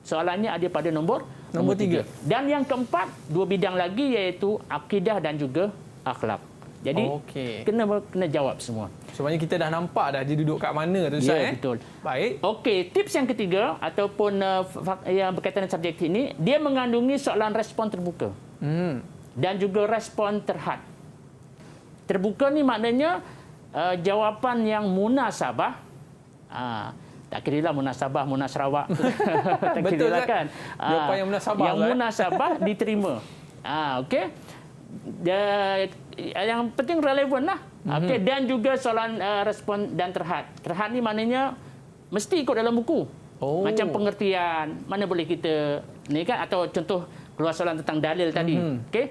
soalannya ada pada nombor 3. Dan yang keempat, 2 bidang lagi iaitu akidah dan juga akhlak. Jadi kena jawab semua. Sebenarnya kita dah nampak dah dia duduk kat mana tu, Ustaz. Ya, betul. Baik. Okey, tips yang ketiga ataupun yang berkaitan dengan subjek ini, dia mengandungi soalan respon terbuka. Dan juga respon terhad. Terbuka ni maknanya jawapan yang munasabah. Tak kira lah munasabah, munasrawak. Tak kira lah kan. Jawapan yang munasabah. Yang munasabah diterima. Okey. Yang penting relevan lah. Okey, dan juga soalan respon dan terhad. Terhad ni maknanya mesti ikut dalam buku. Macam pengertian, mana boleh kita ni kan, atau contoh keluar soalan tentang dalil tadi. Okey,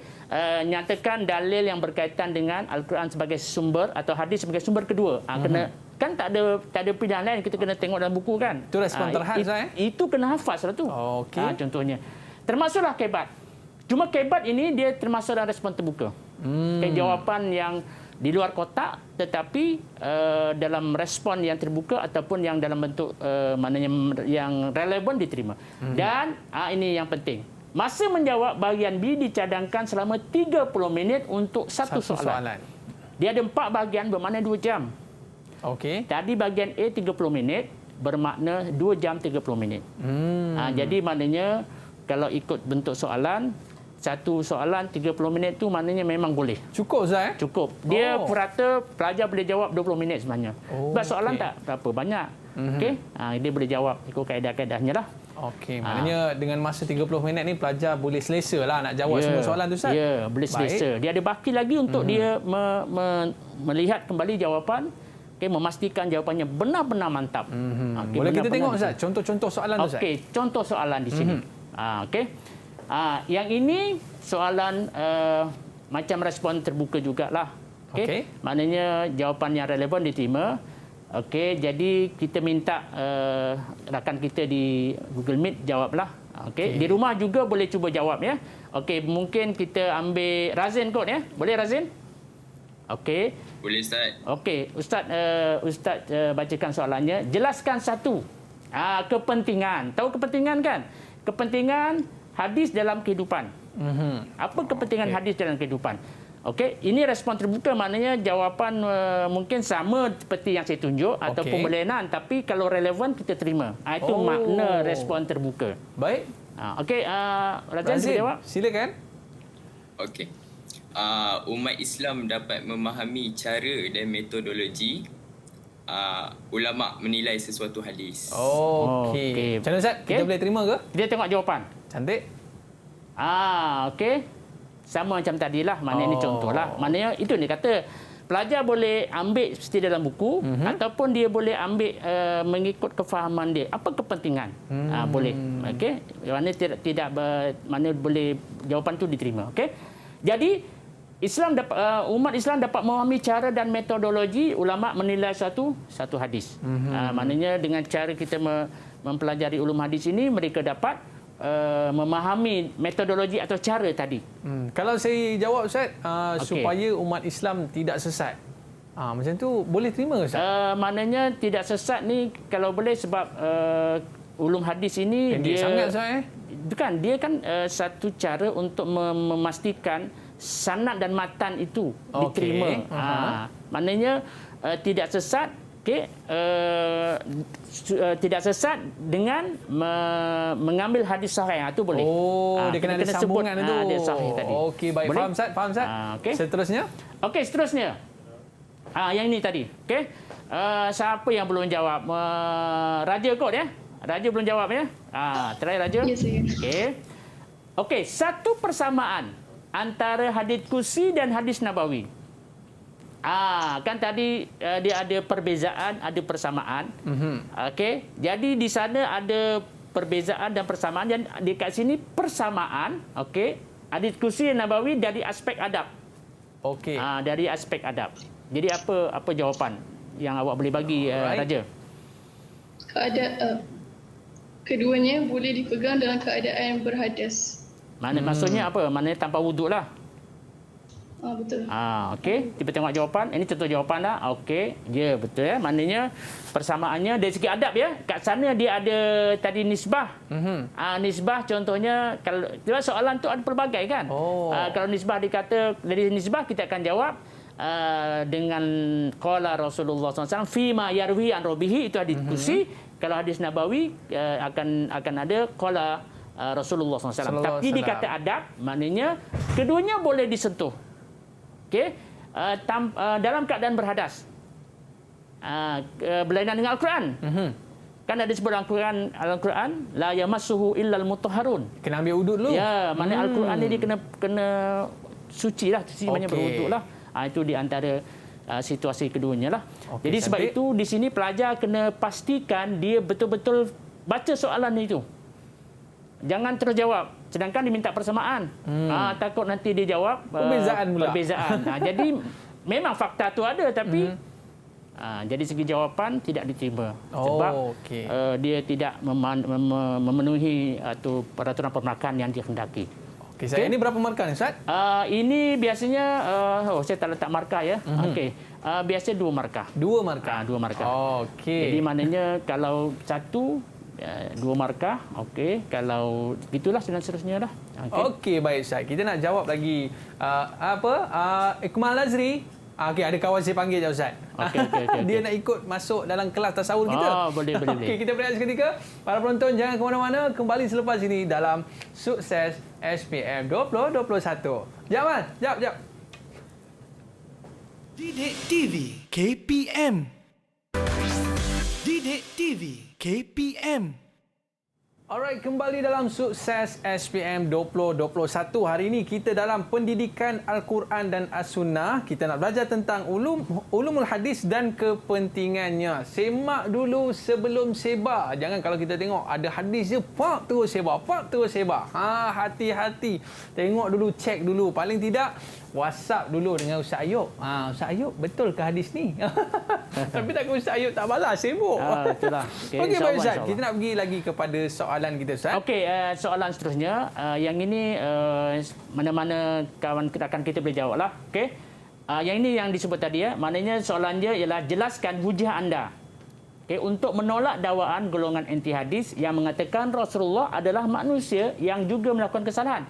nyatakan dalil yang berkaitan dengan Al-Quran sebagai sumber atau hadis sebagai sumber kedua. Kena kan tak ada pilihan lain, kita kena tengok dalam buku kan. Itu respon terhad, itu kena hafaz lah tu. Contohnya. Termasuklah kebat. Cuma kebat ini dia termasuk dalam respon terbuka. Jawapan yang di luar kotak tetapi dalam respon yang terbuka ataupun yang dalam bentuk maknanya yang relevan diterima. Dan ini yang penting. Masa menjawab bahagian B dicadangkan selama 30 minit untuk satu soalan. Dia ada 4 bahagian bermakna 2 jam. Okey. Tadi bahagian A 30 minit bermakna 2 jam 30 minit. Jadi maknanya kalau ikut bentuk soalan, satu soalan 30 minit tu maknanya memang boleh. Cukup, Ustaz? Cukup. Dia purata pelajar boleh jawab 20 minit sebenarnya. Sebab soalan tak berapa banyak. Okey. Dia boleh jawab ikut kaedah-kaedahnya lah. Okey, maknanya dengan masa 30 minit ni pelajar boleh selesa lah nak jawab semua soalan tu, Ustaz? Ya, boleh selesa. Dia ada baki lagi untuk dia melihat kembali jawapan, memastikan jawapannya benar-benar mantap. Boleh kita tengok, Ustaz, contoh-contoh soalan tu, Ustaz? Okey, contoh soalan di sini. Okey. Yang ini soalan macam respon terbuka jugalah. Okey. Maknanya jawapan yang relevan diterima. Okey, jadi kita minta rakan kita di Google Meet jawablah. Okey. Di rumah juga boleh cuba jawab ya. Okey, mungkin kita ambil Razin kot ya. Boleh Razin? Okey. Boleh, Ustaz. Okey, Ustaz bacakan soalannya. Jelaskan satu. Kepentingan. Tahu kepentingan kan? Kepentingan hadis dalam kehidupan. Apa kepentingan hadis dalam kehidupan? Okey, ini respon terbuka maknanya jawapan mungkin sama seperti yang saya tunjuk ataupun berlainan, tapi kalau relevan kita terima. Itu makna respon terbuka. Baik. Okey, Razin jawab. Silakan. Okey. Umat Islam dapat memahami cara dan metodologi ulama menilai sesuatu hadis. Okey. Macam mana, Ustaz? Kita boleh terima ke? Dia tengok jawapan. Cantik. Okey. Sama macam tadilah. Maknanya ini contohlah. Maknanya itu ni kata pelajar boleh ambil seperti dalam buku ataupun dia boleh ambil mengikut kefahaman dia. Apa kepentingan? Boleh. Okey. Mana tidak mana boleh jawapan tu diterima. Okey. Jadi umat Islam dapat memahami cara dan metodologi ulama menilai satu hadis. Maknanya dengan cara kita mempelajari ulum hadis ini, mereka dapat memahami metodologi atau cara tadi. Kalau saya jawab Ustaz, supaya umat Islam tidak sesat. Macam tu boleh terima ke Ustaz? Maknanya tidak sesat ni kalau boleh sebab ulum hadis ini pendek sangat Ustaz Bukan, dia kan satu cara untuk memastikan sanad dan matan itu diterima. Maknanya tidak sesat, tidak sesat dengan mengambil hadis sahih. Itu boleh. Dia kena ada sambungan itu. Dia sahih tadi. Okey, baik. Boleh? Faham Ustaz? Okay. Seterusnya? Okey, seterusnya. Yang ini tadi. Okey. Siapa yang belum jawab? Raja kot ya? Raja belum jawab ya? Try Raja. Ya, saya. Okey, satu persamaan antara hadis kursi dan hadis nabawi. Kan tadi dia ada perbezaan, ada persamaan. Okey, jadi di sana ada perbezaan dan persamaan, dan dekat sini persamaan. Okey, hadis kursi dan nabawi dari aspek adab. Okey. Dari aspek adab. Jadi apa jawapan yang awak boleh bagi Raja? Keduanya boleh dipegang dalam keadaan berhadas. Maksudnya apa? Maknanya tanpa wuduk lah. Betul. Okey, kita tengok jawapan. Ini contoh jawapan lah. Okey, ya betul ya. Maknanya persamaannya dari segi adab ya. Kat sana dia ada tadi nisbah. Nisbah contohnya, kalau soalan tu ada pelbagai kan. Kalau nisbah dikata, dari nisbah kita akan jawab dengan qala Rasulullah SAW fima yarwi an rabihi, itu hadis kursi. Kalau hadis nabawi akan ada qala Rasulullah SAW. Tapi dikata adab, maknanya keduanya boleh disentuh. Okey, dalam keadaan berhadas. Berlainan dengan Al-Quran. Kan ada disebut dalam Al-Quran, la yamassuhu illal mutahharun. Kena ambil wuduk dulu. Ya, maknanya Al-Quran ni dia kena suci lah, banyak berwuduk lah. Itu di antara situasi keduanya lah. Jadi sebab itu di sini pelajar kena pastikan dia betul-betul baca soalan itu. Jangan terus jawab. Sedangkan diminta persamaan. Takut nanti dia jawab perbezaan. Jadi memang fakta tu ada, tapi jadi segi jawapan tidak diterima. Sebab dia tidak memenuhi peraturan permarkaan yang dikehendaki. Saya ini berapa markah ni Ustaz? Ini biasanya saya tak letak markah ya. Biasa 2 markah. 2 markah. 2 markah. Okey. Jadi maknanya kalau 1 2 markah. Okey, kalau gitulah dan seterusnya lah. Okey, baik Ustaz. Kita nak jawab lagi Ikmal Nazri. Okey, ada kawan saya panggil je Ustaz. Okey. Dia nak ikut masuk dalam kelas tasawuf kita. Boleh. Okey, kita berehat seketika. Para penonton jangan ke mana-mana, kembali selepas ini dalam Sukses SPM 2021. Jap. Didik TV KPM. Didik TV KPM. Alright, kembali dalam Sukses SPM 2021. Hari ini kita dalam pendidikan Al-Quran dan As-Sunnah. Kita nak belajar tentang ulumul hadis dan kepentingannya. Semak dulu sebelum sebar. Jangan kalau kita tengok ada hadis je, pak terus sebar. Hati-hati. Tengok dulu, cek dulu. Paling tidak WhatsApp dulu dengan Ustaz Ayub. Ustaz Ayub, betul ke hadis ni? Tapi takut Ustaz Ayub tak balas, sibuk. Itulah. Okey, baik Ustaz. Kita nak pergi lagi kepada soalan kita Ustaz. Okey, soalan seterusnya. Yang ini mana-mana kawan rakan kita boleh jawab lah. Okey. Yang ini yang disebut tadi ya. Maknanya soalan dia ialah jelaskan hujah anda. Okey, untuk menolak dakwaan golongan anti hadis yang mengatakan Rasulullah adalah manusia yang juga melakukan kesalahan.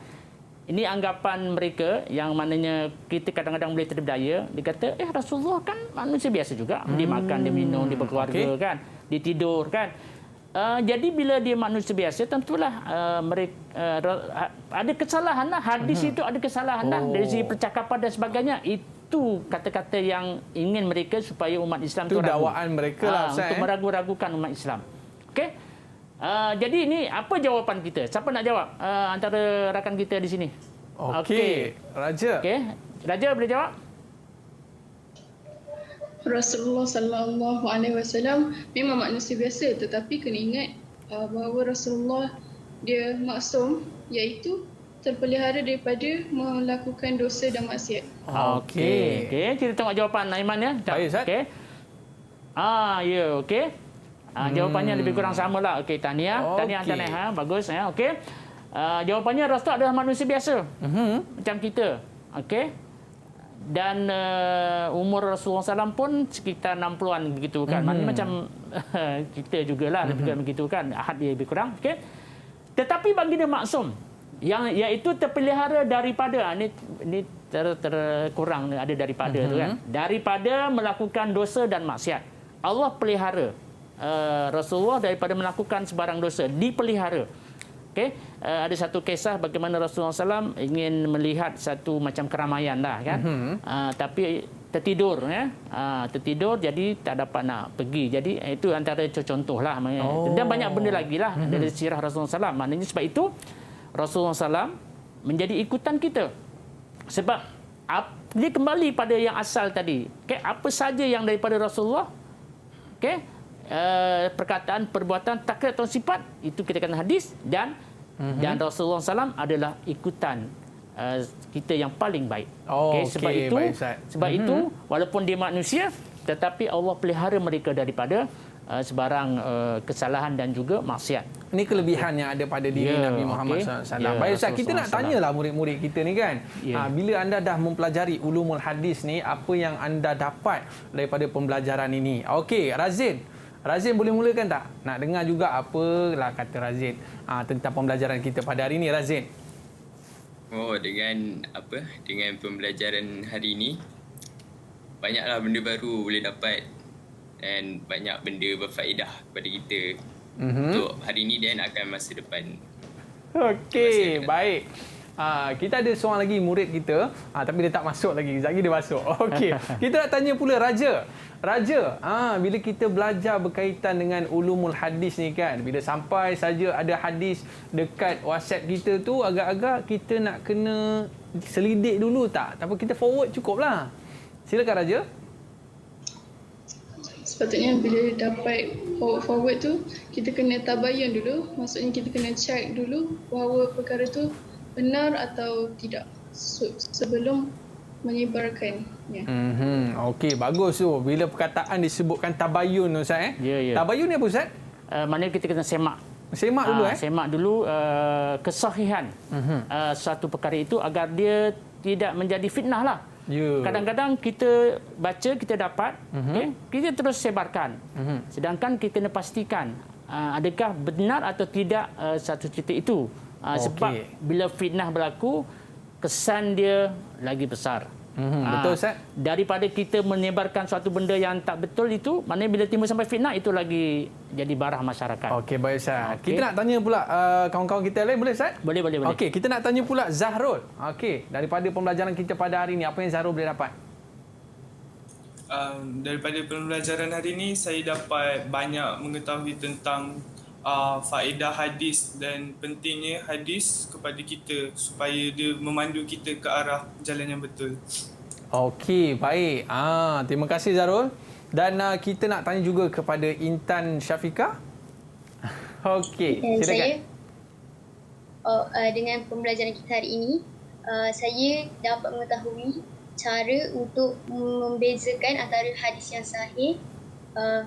Ini anggapan mereka yang maknanya kita kadang-kadang boleh terpedaya. Dia kata, Rasulullah kan manusia biasa juga. Dia makan, dia minum, dia berkeluarga kan. Dia tidur kan. Jadi bila dia manusia biasa, tentulah mereka ada kesalahan lah. Hadis itu ada kesalahan lah. Dari segi percakapan dan sebagainya. Itu kata-kata yang ingin mereka supaya umat Islam itu ragu. Dakwaan mereka lah Ustaz. Untuk meragu-ragukan umat Islam. Okey. Jadi ini apa jawapan kita? Siapa nak jawab antara rakan kita di sini? Okey. Raja. Okey. Raja boleh jawab? Rasulullah sallallahu alaihi wasallam memang manusia biasa, tetapi kena ingat bahawa Rasulullah dia maksum, iaitu terpelihara daripada melakukan dosa dan maksiat. Okey. Okey, kita tengok jawapan Aiman ya. Baik, Ustaz. Okey. Ya, okey. Jawapannya lebih kurang samalah. Okey, tahniah. Tahniah, Okey. tahniah. Bagus ya. Okey. Jawapannya Rasul adalah manusia biasa. Macam kita. Okey. Dan umur Rasulullah SAW pun sekitar 60-an begitu kan. Maknanya macam kita jugalah lebih kurang begitu kan. Ahad dia lebih kurang. Okey. Tetapi baginda maksum yang iaitu terpelihara daripada ini terkurang ada daripada tu kan. Daripada melakukan dosa dan maksiat. Allah pelihara Rasulullah daripada melakukan sebarang dosa, dipelihara. Okey, ada satu kisah bagaimana Rasulullah SAW ingin melihat satu macam keramaian lah kan. Tapi tertidur ya. Tertidur jadi tak dapat nak pergi. Jadi itu antara contohlah. Dan banyak benda lagi lah dari sirah Rasulullah SAW. Maknanya sebab itu Rasulullah SAW menjadi ikutan kita. Sebab dia kembali pada yang asal tadi. Okay, apa saja yang daripada Rasulullah, okay, perkataan, perbuatan, takrif atau sifat, itu kita kata hadis. Dan Rasulullah SAW adalah ikutan kita yang paling baik. Okay, sebab itu, itu walaupun dia manusia, tetapi Allah pelihara mereka daripada sebarang kesalahan dan juga maksiat. Ini kelebihan yang ada pada diri Nabi Muhammad SAW. Baik Ustaz, kita nak tanyalah murid-murid kita ni kan. Bila anda dah mempelajari ulumul hadis ni, apa yang anda dapat daripada pembelajaran ini? Okey, Razin. Razin boleh mulakan tak? Nak dengar juga apalah kata Razin tentang pembelajaran kita pada hari ini, Razin. Dengan pembelajaran hari ini, banyaklah benda baru boleh dapat dan banyak benda berfaedah kepada kita untuk hari ini dan akan masa depan. Okey, baik. Kita ada seorang lagi murid kita, tapi dia tak masuk lagi. Sekejap lagi dia masuk. Okey, kita nak tanya pula Raja. Raja, bila kita belajar berkaitan dengan ulumul hadis ni kan, bila sampai saja ada hadis dekat WhatsApp kita tu, agak-agak kita nak kena selidik dulu tak? Tapi kita forward cukuplah. Silakan Raja. Sepatutnya bila dapat forward tu, kita kena tabayun dulu. Maksudnya kita kena check dulu bahawa perkara tu benar atau tidak sebelum menyebarkannya. Okey, bagus tu. Bila perkataan disebutkan tabayun Ustaz Ya. Tabayun ni apa Ustaz? Maknanya kita kena semak. Semak dulu Semak dulu kesahihan satu perkara itu agar dia tidak menjadi fitnah lah. Kadang-kadang kita baca, kita dapat, kita terus sebarkan. Sedangkan kita kena pastikan adakah benar atau tidak satu cerita itu. Sebab bila fitnah berlaku, kesan dia lagi besar. Betul Ustaz? Daripada kita menyebarkan suatu benda yang tak betul itu, maknanya bila timbul sampai fitnah, itu lagi jadi barah masyarakat. Okey, baik Ustaz. Kita nak tanya pula kawan-kawan kita lain, boleh Ustaz? Boleh. Okey, kita nak tanya pula Zahrul. Okey, daripada pembelajaran kita pada hari ini, apa yang Zahrul boleh dapat? Daripada pembelajaran hari ini, saya dapat banyak mengetahui tentang faedah hadis dan pentingnya hadis kepada kita supaya dia memandu kita ke arah jalan yang betul. Okey, baik. Terima kasih Zarul. Dan kita nak tanya juga kepada Intan Syafiqah. Okey, silakan. Dengan pembelajaran kita hari ini, saya dapat mengetahui cara untuk membezakan antara hadis yang sahih,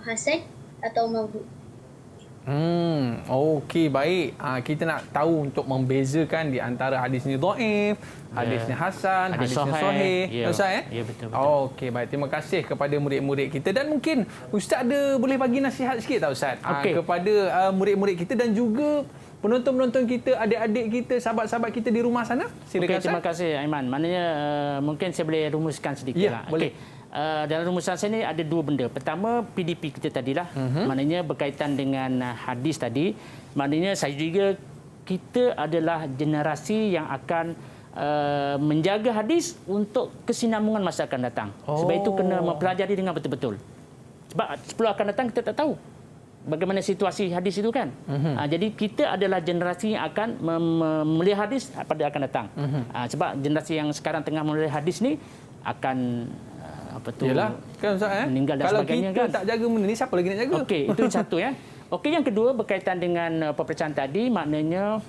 hasan atau mawdu'. Okey, baik. Kita nak tahu untuk membezakan di antara hadis ni dhaif, hadis ni hasan, hadis ni sahih. Ustaz Ya, betul. Okey, baik. Terima kasih kepada murid-murid kita. Dan mungkin Ustaz ada boleh bagi nasihat sikit tak Ustaz? Kepada murid-murid kita dan juga penonton-penonton kita, adik-adik kita, sahabat-sahabat kita di rumah sana. Silakan Ustaz. Terima kasih Aiman. Maknanya mungkin saya boleh rumuskan sedikit lah. Boleh. Dalam rumusan saya ni ada dua benda. Pertama, PDP kita tadilah. Maknanya berkaitan dengan hadis tadi. Maknanya saya juga, kita adalah generasi yang akan menjaga hadis untuk kesinambungan masa akan datang. Sebab itu kena mempelajari dengan betul-betul. Sebab 10 akan datang kita tak tahu bagaimana situasi hadis itu kan. Jadi kita adalah generasi yang akan memelihara hadis pada akan datang. Sebab generasi yang sekarang tengah memelihara hadis ni akan Yalah, kan Ustaz meninggal dan kalau sebagainya kita kan. tak jaga benda ni, siapa lagi nak jaga? Okey, itu satu ya. Okey, yang kedua berkaitan dengan pepecahan tadi, maknanya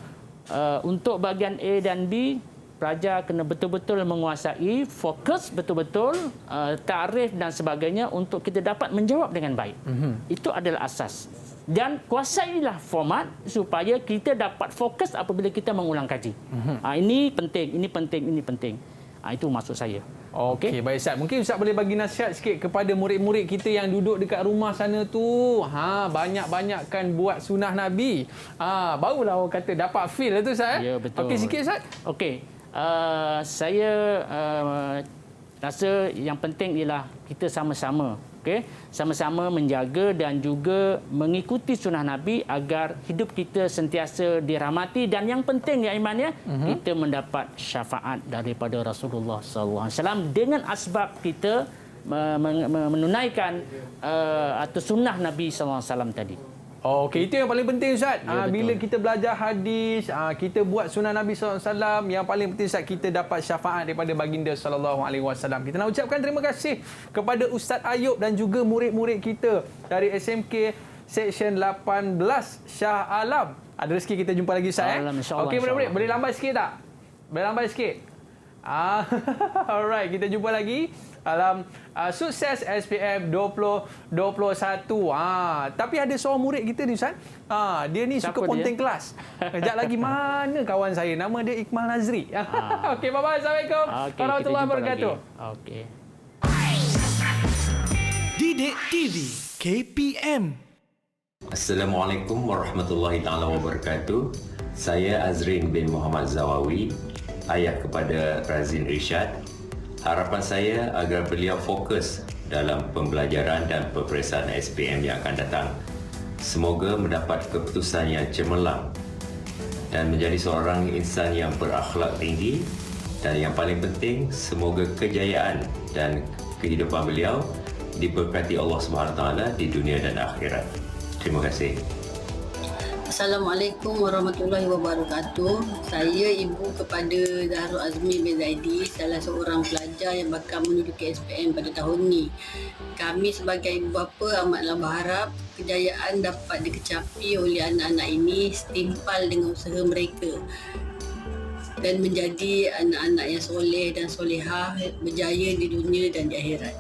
untuk bahagian A dan B, pelajar kena betul-betul menguasai, fokus betul-betul, tarikh dan sebagainya untuk kita dapat menjawab dengan baik. Itu adalah asas. Dan kuasailah format supaya kita dapat fokus apabila kita mengulang kaji. Ini penting, ini penting, ini penting. Itu maksud saya. Okey, baik Ustaz. Mungkin Ustaz boleh bagi nasihat sikit kepada murid-murid kita yang duduk dekat rumah sana tu. Banyak-banyakkan buat sunnah Nabi. Barulah orang kata dapat feel tu Ustaz. Ya, betul. Okey sikit Ustaz. Okey. Saya rasa yang penting ialah kita sama-sama, sama-sama menjaga dan juga mengikuti sunnah Nabi agar hidup kita sentiasa dirahmati, dan yang penting ya imannya, kita mendapat syafaat daripada Rasulullah SAW dengan asbab kita menunaikan atau sunnah Nabi SAW tadi. Okey, itu yang paling penting Ustaz. Ya, bila kita belajar hadis, kita buat sunnah Nabi SAW, yang paling penting Ustaz, kita dapat syafaat daripada baginda SAW. Kita nak ucapkan terima kasih kepada Ustaz Ayub dan juga murid-murid kita dari SMK Seksyen 18 Shah Alam. Ada rezeki kita jumpa lagi Ustaz. Okey, murid-murid, boleh lambat sikit tak? Boleh lambat sikit? Alright, kita jumpa lagi dalam sukses SPM 2021. Tapi ada seorang murid kita ni Ustaz. Dia ni suka ponteng kelas. Kejap lagi mana kawan saya, nama dia Iqmal Nazri. Okey, bye-bye. Assalamualaikum warahmatullahi wabarakatuh. Okey. Didik TV KPM. Assalamualaikum warahmatullahi taala wabarakatuh. Saya Azrin bin Muhammad Zawawi, ayah kepada Razin Irsyad. Harapan saya agar beliau fokus dalam pembelajaran dan peperiksaan SPM yang akan datang. Semoga mendapat keputusan yang cemerlang dan menjadi seorang insan yang berakhlak tinggi, dan yang paling penting, semoga kejayaan dan kehidupan beliau diberkati Allah Subhanahu Wa Taala di dunia dan akhirat. Terima kasih. Assalamualaikum warahmatullahi wabarakatuh. Saya ibu kepada Zahrul Azmi bin Zaidi, salah seorang pelajar yang bakal menduduki SPM pada tahun ini. Kami sebagai ibu bapa amatlah berharap kejayaan dapat dikecapi oleh anak-anak ini setimpal dengan usaha mereka dan menjadi anak-anak yang soleh dan solehah, berjaya di dunia dan di akhirat.